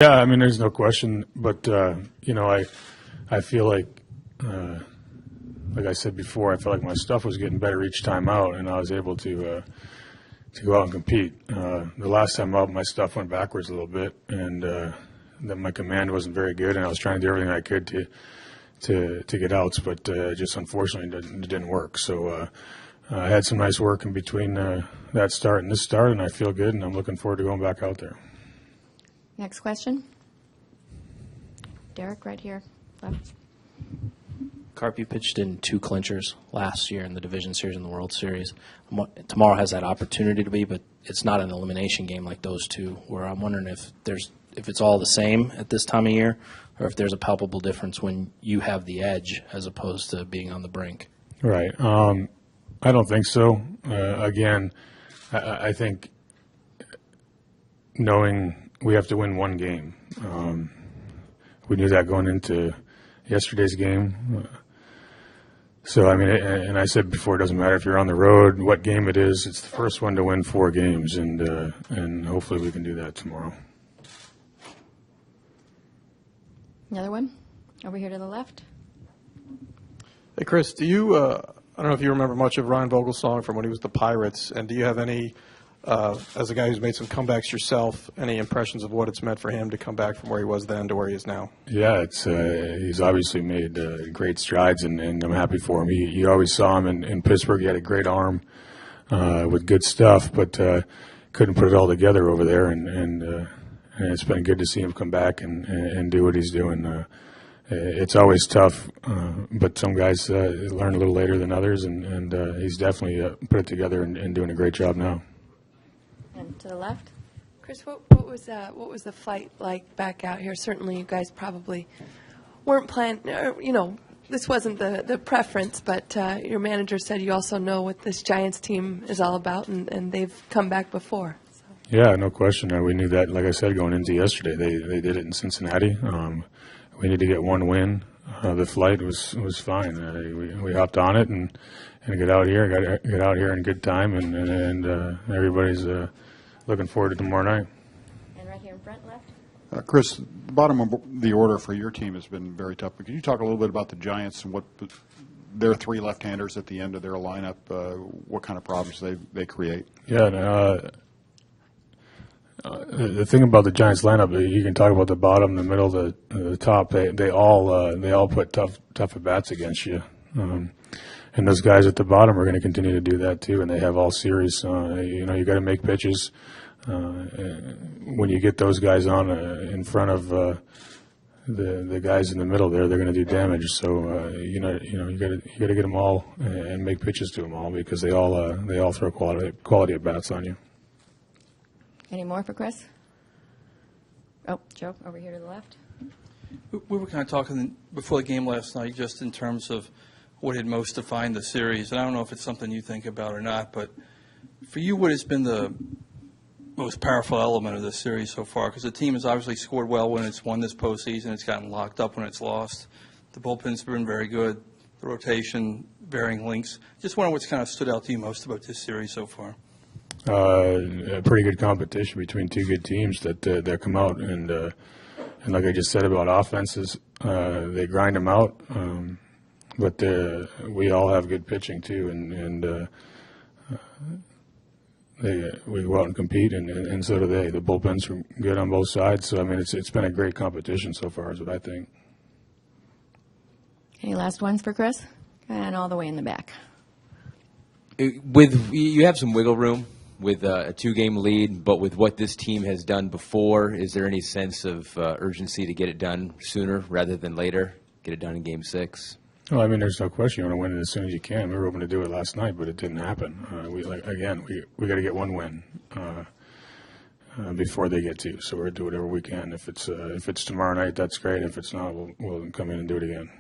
Yeah, I mean, there's no question, but I feel like I said before, I felt like my stuff was getting better each time out, and I was able to go out and compete. The last time out, my stuff went backwards a little bit, and then my command wasn't very good, and I was trying to do everything I could to get outs, but just unfortunately it didn't work. So I had some nice work in between that start and this start, and I feel good, and I'm looking forward to going back out there. Next question. Derek, right here, left. Carp, you pitched in 2 clinchers last year in the Division Series and the World Series. Tomorrow has that opportunity to be, but it's not an elimination game like those two, where I'm wondering if it's all the same at this time of year, or if there's a palpable difference when you have the edge as opposed to being on the brink. Right. I don't think so. Again, I think knowing we have to win one game. We knew that going into yesterday's game. So, I mean, and I said before, it doesn't matter if you're on the road, what game it is. It's the first one to win 4 games, and hopefully we can do that tomorrow. Another one over here to the left. Hey, Chris, do you, I don't know if you remember much of Ryan Vogelsong from when he was the Pirates, and do you have any, as a guy who's made some comebacks yourself, any impressions of what it's meant for him to come back from where he was then to where he is now? Yeah, he's obviously made great strides, and I'm happy for him. You always saw him in Pittsburgh. He had a great arm with good stuff, but couldn't put it all together over there, and it's been good to see him come back and do what he's doing. It's always tough, but some guys learn a little later than others, and he's definitely put it together and doing a great job now. And to the left. Chris, what was the flight like back out here? Certainly, you guys probably weren't planning. This wasn't the preference, but your manager said you also know what this Giants team is all about, and they've come back before. So. Yeah, no question. We knew that. Like I said, going into yesterday, they did it in Cincinnati. We need to get one win. The flight was fine. We hopped on it and get out here. Get out here in good time, and everybody's looking forward to tomorrow night. And right here in front, left. Chris, the bottom of the order for your team has been very tough. But can you talk a little bit about the Giants and what their 3 left-handers at the end of their lineup, what kind of problems they create? Yeah. The thing about the Giants lineup, you can talk about the bottom, the middle, the top. They all put tough at bats against you, and those guys at the bottom are going to continue to do that too. And they have all series. You got to make pitches. When you get those guys on in front of the guys in the middle there, they're going to do damage. So you got to get them all and make pitches to them all, because they all throw quality at bats on you. Any more for Chris? Oh, Joe, over here to the left. We were kind of talking before the game last night just in terms of what had most defined the series. And I don't know if it's something you think about or not, but for you, what has been the most powerful element of this series so far? Because the team has obviously scored well when it's won this postseason. It's gotten locked up when it's lost. The bullpen's been very good. The rotation, varying links. Just wondering what's kind of stood out to you most about this series so far. A pretty good competition between 2 good teams that come out, and like I just said about offenses, they grind them out, but we all have good pitching too, and we go out and compete, and so do they. The bullpens are good on both sides, so I mean it's been a great competition so far, is what I think. Any last ones for Chris? And all the way in the back. You have some wiggle room with a 2-game lead, but with what this team has done before, is there any sense of urgency to get it done sooner rather than later, get it done in Game 6? Well, I mean, there's no question you want to win it as soon as you can. We were hoping to do it last night, but it didn't happen. We got to get one win before they get to. So we're going to do whatever we can. If it's tomorrow night, that's great. If it's not, we'll come in and do it again.